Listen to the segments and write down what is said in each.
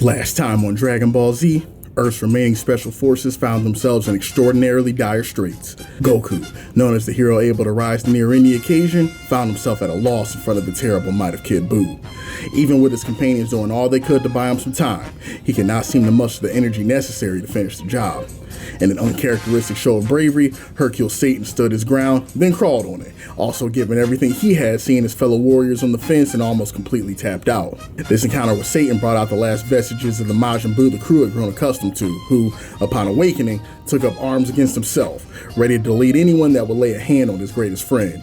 Last time on Dragon Ball Z, Earth's remaining special forces found themselves in extraordinarily dire straits. Goku, known as the hero able to rise to near any occasion, found himself at a loss in front of the terrible might of Kid Buu. Even with his companions doing all they could to buy him some time, he could not seem to muster the energy necessary to finish the job. In an uncharacteristic show of bravery, Hercule Satan stood his ground, then crawled on it, also giving everything he had, seeing his fellow warriors on the fence and almost completely tapped out. This encounter with Satan brought out the last vestiges of the Majin Buu the crew had grown accustomed to, who, upon awakening, took up arms against himself, ready to delete anyone that would lay a hand on his greatest friend.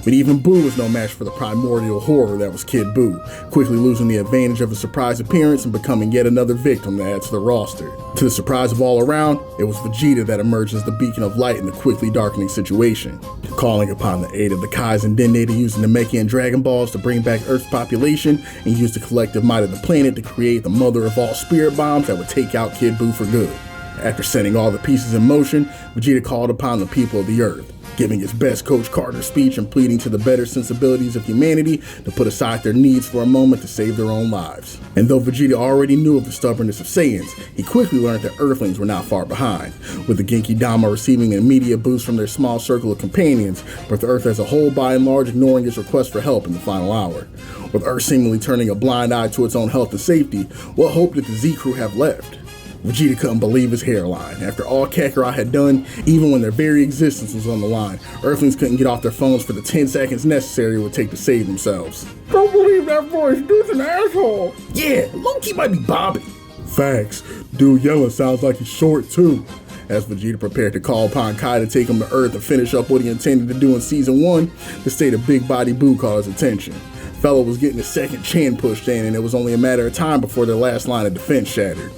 But even Buu was no match for the primordial horror that was Kid Buu, quickly losing the advantage of a surprise appearance and becoming yet another victim to add to the roster. To the surprise of all around, it was Vegeta that emerged as the beacon of light in the quickly darkening situation. Calling upon the aid of the Kais and Dende to use the Namekian Dragon Balls to bring back Earth's population and use the collective might of the planet to create the mother of all spirit bombs that would take out Kid Buu for good. After setting all the pieces in motion, Vegeta called upon the people of the Earth, giving his best Coach Carter speech and pleading to the better sensibilities of humanity to put aside their needs for a moment to save their own lives. And though Vegeta already knew of the stubbornness of Saiyans, he quickly learned that Earthlings were not far behind, with the Genki Dama receiving an immediate boost from their small circle of companions, but the Earth as a whole by and large ignoring his request for help in the final hour. With Earth seemingly turning a blind eye to its own health and safety, what hope did the Z crew have left? Vegeta couldn't believe his hairline. After all Kakarot had done, even when their very existence was on the line, Earthlings couldn't get off their phones for the 10 seconds necessary it would take to save themselves. Don't believe that voice, dude's an asshole. Yeah, Loki might be Bobby. Facts, dude yelling sounds like he's short too. As Vegeta prepared to call upon Kai to take him to Earth and finish up what he intended to do in Season 1, the state of Big Body Buu caught his attention. Fellow was getting his second chin pushed in, and it was only a matter of time before their last line of defense shattered.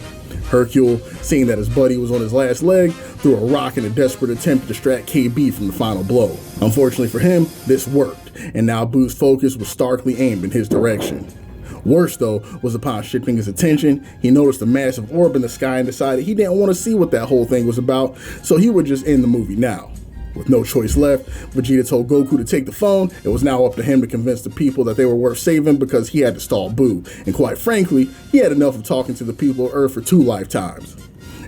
Hercule, seeing that his buddy was on his last leg, threw a rock in a desperate attempt to distract KB from the final blow. Unfortunately for him, this worked, and now Buu's focus was starkly aimed in his direction. Worse, though, was upon shifting his attention, he noticed a massive orb in the sky and decided he didn't want to see what that whole thing was about, so he would just end the movie now. With no choice left, Vegeta told Goku to take the phone. It was now up to him to convince the people that they were worth saving because he had to stall Buu, and quite frankly, he had enough of talking to the people of Earth for 2 lifetimes.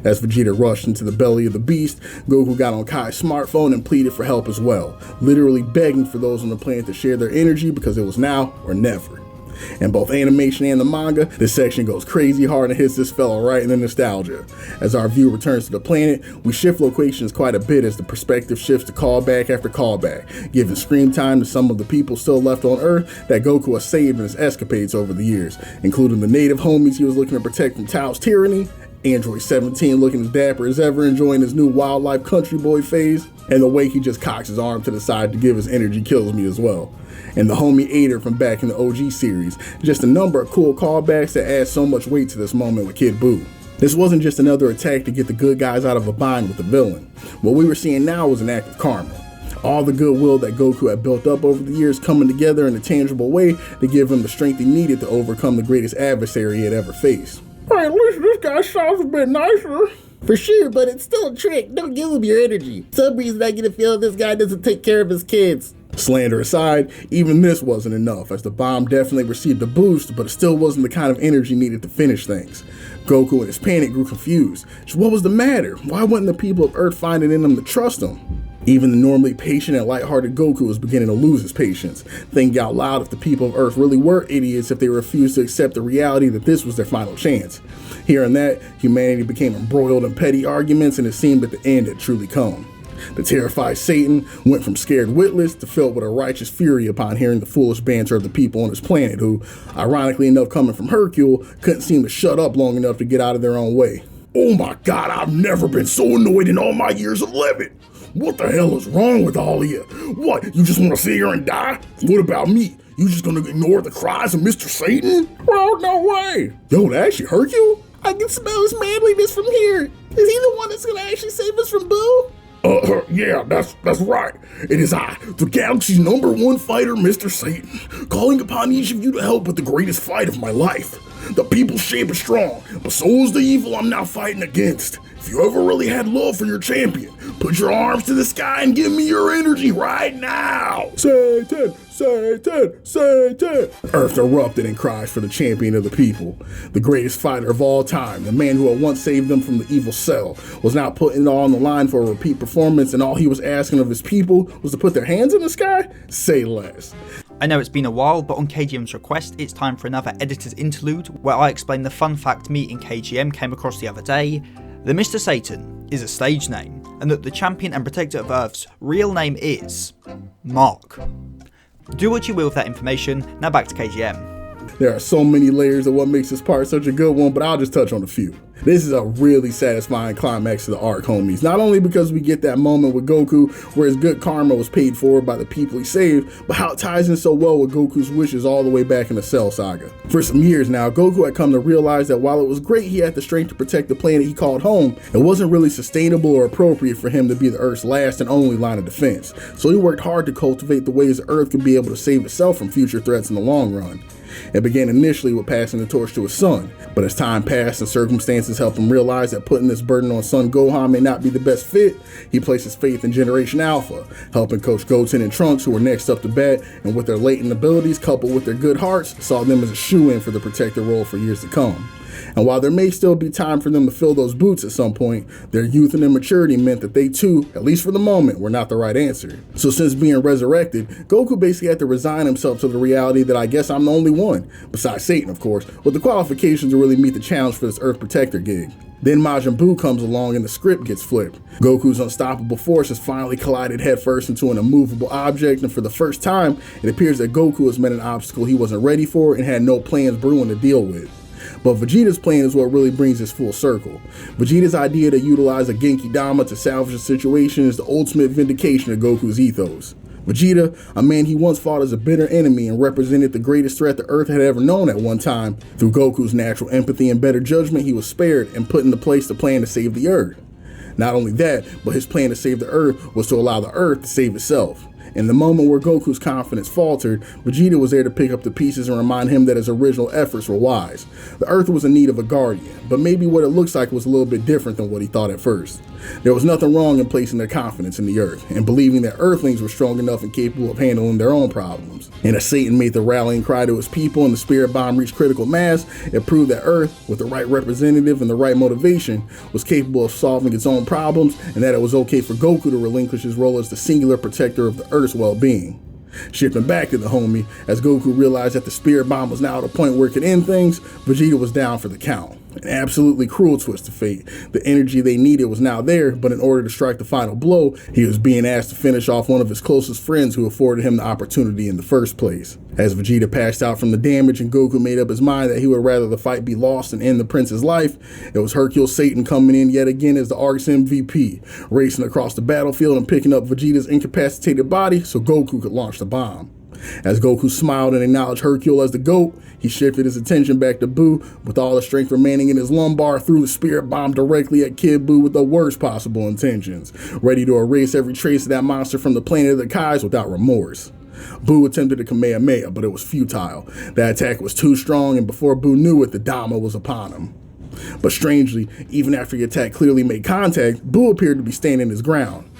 As Vegeta rushed into the belly of the beast, Goku got on Kai's smartphone and pleaded for help as well, literally begging for those on the planet to share their energy because it was now or never. In both animation and the manga, this section goes crazy hard and hits this fella right in the nostalgia. As our view returns to the planet, we shift locations quite a bit as the perspective shifts to callback after callback, giving screen time to some of the people still left on Earth that Goku has saved in his escapades over the years, including the native homies he was looking to protect from Tao's tyranny, Android 17 looking as dapper as ever, enjoying his new wildlife country boy phase, and the way he just cocks his arm to the side to give his energy kills me as well. And the homie Ader from back in the OG series, just a number of cool callbacks that add so much weight to this moment with Kid Buu. This wasn't just another attack to get the good guys out of a bind with the villain. What we were seeing now was an act of karma. All the goodwill that Goku had built up over the years coming together in a tangible way to give him the strength he needed to overcome the greatest adversary he had ever faced. Hey, at least this guy sounds a bit nicer. For sure, but it's still a trick. Don't give him your energy. For some reason I get a feeling this guy doesn't take care of his kids. Slander aside, even this wasn't enough, as the bomb definitely received a boost, but it still wasn't the kind of energy needed to finish things. Goku in his panic grew confused. So what was the matter? Why wouldn't the people of Earth find it in them to trust him? Even the normally patient and lighthearted Goku was beginning to lose his patience, thinking out loud if the people of Earth really were idiots if they refused to accept the reality that this was their final chance. Hearing that, humanity became embroiled in petty arguments, and it seemed that the end had truly come. The terrified Satan went from scared witless to filled with a righteous fury upon hearing the foolish banter of the people on his planet who, ironically enough coming from Hercule, couldn't seem to shut up long enough to get out of their own way. Oh my god, I've never been so annoyed in all my years of living. What the hell is wrong with all of you? What, you just want to sit here and die? What about me? You just gonna ignore the cries of Mr. Satan? Well, no way. Yo, that actually hurt you? I can smell his manliness from here. Is he the one that's gonna actually save us from Buu? Yeah, that's right. It is I, the galaxy's #1 fighter, Mr. Satan, calling upon each of you to help with the greatest fight of my life. The people's shape is strong, but so is the evil I'm now fighting against. If you ever really had love for your champion, put your arms to the sky and give me your energy right now. Satan, Satan, Satan! Earth erupted in cries for the champion of the people. The greatest fighter of all time, the man who had once saved them from the evil cell, was now putting it all on the line for a repeat performance, and all he was asking of his people was to put their hands in the sky? Say less. I know it's been a while, but on KGM's request, it's time for another editor's interlude where I explain the fun fact me and KGM came across the other day, that Mr. Satan is a stage name, and that the champion and protector of Earth's real name is Mark. Do what you will with that information, now back to KGM. There are so many layers of what makes this part such a good one, but I'll just touch on a few. This is a really satisfying climax to the arc, homies. Not only because we get that moment with Goku where his good karma was paid for by the people he saved, but how it ties in so well with Goku's wishes all the way back in the Cell Saga. For some years now, Goku had come to realize that while it was great he had the strength to protect the planet he called home, it wasn't really sustainable or appropriate for him to be the Earth's last and only line of defense. So he worked hard to cultivate the ways the Earth could be able to save itself from future threats in the long run. It began initially with passing the torch to his son, but as time passed and circumstances helped him realize that putting this burden on son Gohan may not be the best fit, he placed his faith in Generation Alpha, helping Coach Goten and Trunks, who were next up to bat, and with their latent abilities coupled with their good hearts, saw them as a shoo-in for the protector role for years to come. And while there may still be time for them to fill those boots at some point, their youth and immaturity meant that they too, at least for the moment, were not the right answer. So since being resurrected, Goku basically had to resign himself to the reality that I guess I'm the only one, besides Satan of course, with the qualifications to really meet the challenge for this Earth Protector gig. Then Majin Buu comes along and the script gets flipped. Goku's unstoppable force has finally collided headfirst into an immovable object, and for the first time, it appears that Goku has met an obstacle he wasn't ready for and had no plans brewing to deal with. But Vegeta's plan is what really brings this full circle. Vegeta's idea to utilize a Genki Dama to salvage the situation is the ultimate vindication of Goku's ethos. Vegeta, a man he once fought as a bitter enemy and represented the greatest threat the Earth had ever known at one time, through Goku's natural empathy and better judgment, he was spared and put into place the plan to save the Earth. Not only that, but his plan to save the Earth was to allow the Earth to save itself. In the moment where Goku's confidence faltered, Vegeta was there to pick up the pieces and remind him that his original efforts were wise. The Earth was in need of a guardian, but maybe what it looks like was a little bit different than what he thought at first. There was nothing wrong in placing their confidence in the Earth, and believing that Earthlings were strong enough and capable of handling their own problems. And as Satan made the rallying cry to his people and the spirit bomb reached critical mass, it proved that Earth, with the right representative and the right motivation, was capable of solving its own problems, and that it was okay for Goku to relinquish his role as the singular protector of the Earth's well-being. Shifting back to the homie, as Goku realized that the spirit bomb was now at a point where it could end things, Vegeta was down for the count. An absolutely cruel twist of fate. The energy they needed was now there, but in order to strike the final blow, he was being asked to finish off one of his closest friends who afforded him the opportunity in the first place. As Vegeta passed out from the damage and Goku made up his mind that he would rather the fight be lost than end the prince's life, it was Hercule Satan coming in yet again as the Arc's MVP, racing across the battlefield and picking up Vegeta's incapacitated body so Goku could launch the bomb. As Goku smiled and acknowledged Hercule as the GOAT, he shifted his attention back to Buu, with all the strength remaining in his lumbar, threw the spirit bomb directly at Kid Buu with the worst possible intentions, ready to erase every trace of that monster from the planet of the Kais without remorse. Buu attempted a Kamehameha, but it was futile. That attack was too strong, and before Buu knew it, the Dama was upon him. But strangely, even after the attack clearly made contact, Buu appeared to be standing his ground.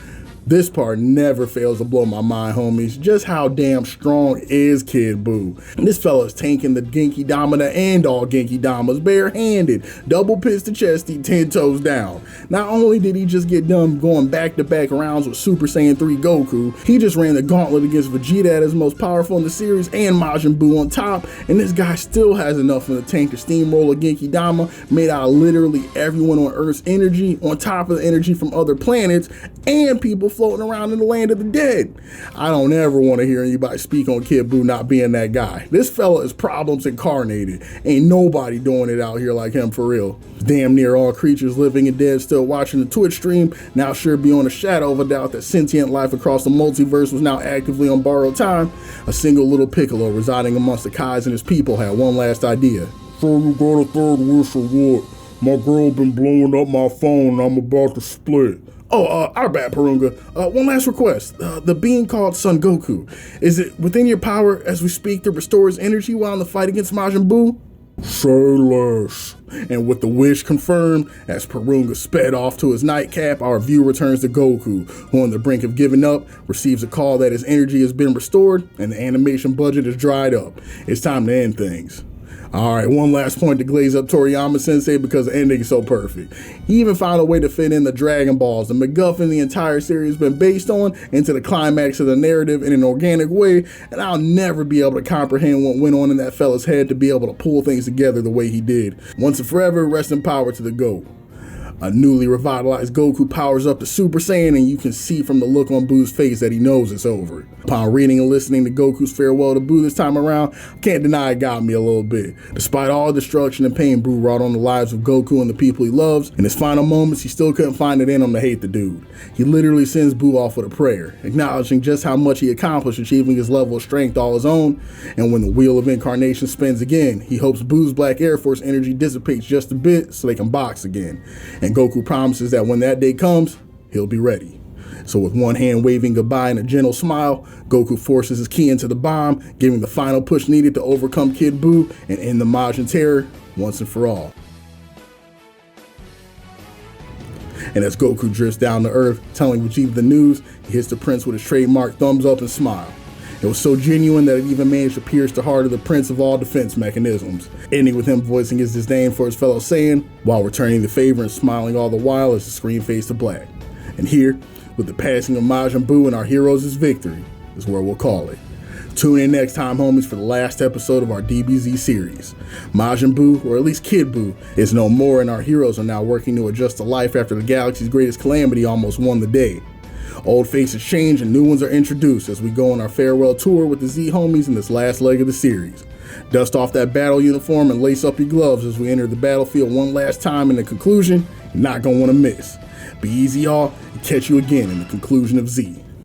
This part never fails to blow my mind, homies. Just how damn strong is Kid Buu? This fella's tanking the Genki Dama to end all Genki Damas barehanded, double pistol chesty, 10 toes down. Not only did he just get done going back-to-back rounds with Super Saiyan 3 Goku, he just ran the gauntlet against Vegeta at his most powerful in the series and Majin Buu on top, and this guy still has enough in the tank to steamroll a Genki Dama made out of literally everyone on Earth's energy, on top of the energy from other planets, and people floating around in the land of the dead. I don't ever want to hear anybody speak on Kid Buu not being that guy. This fella is problems incarnated. Ain't nobody doing it out here like him for real. Damn near all creatures living and dead still watching the Twitch stream now sure beyond a shadow of a doubt that sentient life across the multiverse was now actively on borrowed time. A single little Piccolo residing amongst the Kais and his people had one last idea. So you got a third wish or what? My girl been blowing up my phone and I'm about to split. Oh, our bad, Purunga. One last request. The being called Son Goku. Is it within your power as we speak to restore his energy while in the fight against Majin Buu? Say less. And with the wish confirmed, as Purunga sped off to his nightcap, our view returns to Goku, who on the brink of giving up, receives a call that his energy has been restored and the animation budget is dried up. It's time to end things. Alright, one last point to glaze up Toriyama Sensei because the ending is so perfect. He even found a way to fit in the Dragon Balls, the MacGuffin the entire series has been based on, into the climax of the narrative in an organic way, and I'll never be able to comprehend what went on in that fella's head to be able to pull things together the way he did. Once and forever, rest in power to the GOAT. A newly revitalized Goku powers up to Super Saiyan, and you can see from the look on Boo's face that he knows it's over. Upon reading and listening to Goku's farewell to Boo this time around, I can't deny it got me a little bit. Despite all the destruction and pain Boo wrought on the lives of Goku and the people he loves, in his final moments he still couldn't find it in him to hate the dude. He literally sends Boo off with a prayer, acknowledging just how much he accomplished achieving his level of strength all his own, and when the wheel of incarnation spins again, he hopes Boo's Black Air Force energy dissipates just a bit so they can box again. And Goku promises that when that day comes, he'll be ready. So with one hand waving goodbye and a gentle smile, Goku forces his key into the bomb, giving the final push needed to overcome Kid Buu and end the Majin terror once and for all. And as Goku drifts down to Earth, telling Vegeta the news, he hits the Prince with his trademark thumbs up and smile. It was so genuine that it even managed to pierce the heart of the Prince of all defense mechanisms, ending with him voicing his disdain for his fellow Saiyan, while returning the favor and smiling all the while as the screen fades to black. And here, with the passing of Majin Buu and our heroes' victory, is where we'll call it. Tune in next time, homies, for the last episode of our DBZ series. Majin Buu, or at least Kid Buu, is no more, and our heroes are now working to adjust to life after the galaxy's greatest calamity almost won the day. Old faces change and new ones are introduced as we go on our farewell tour with the Z homies in this last leg of the series. Dust off that battle uniform and lace up your gloves as we enter the battlefield one last time in the conclusion you're not going to want to miss. Be easy, y'all, and catch you again in the conclusion of Z.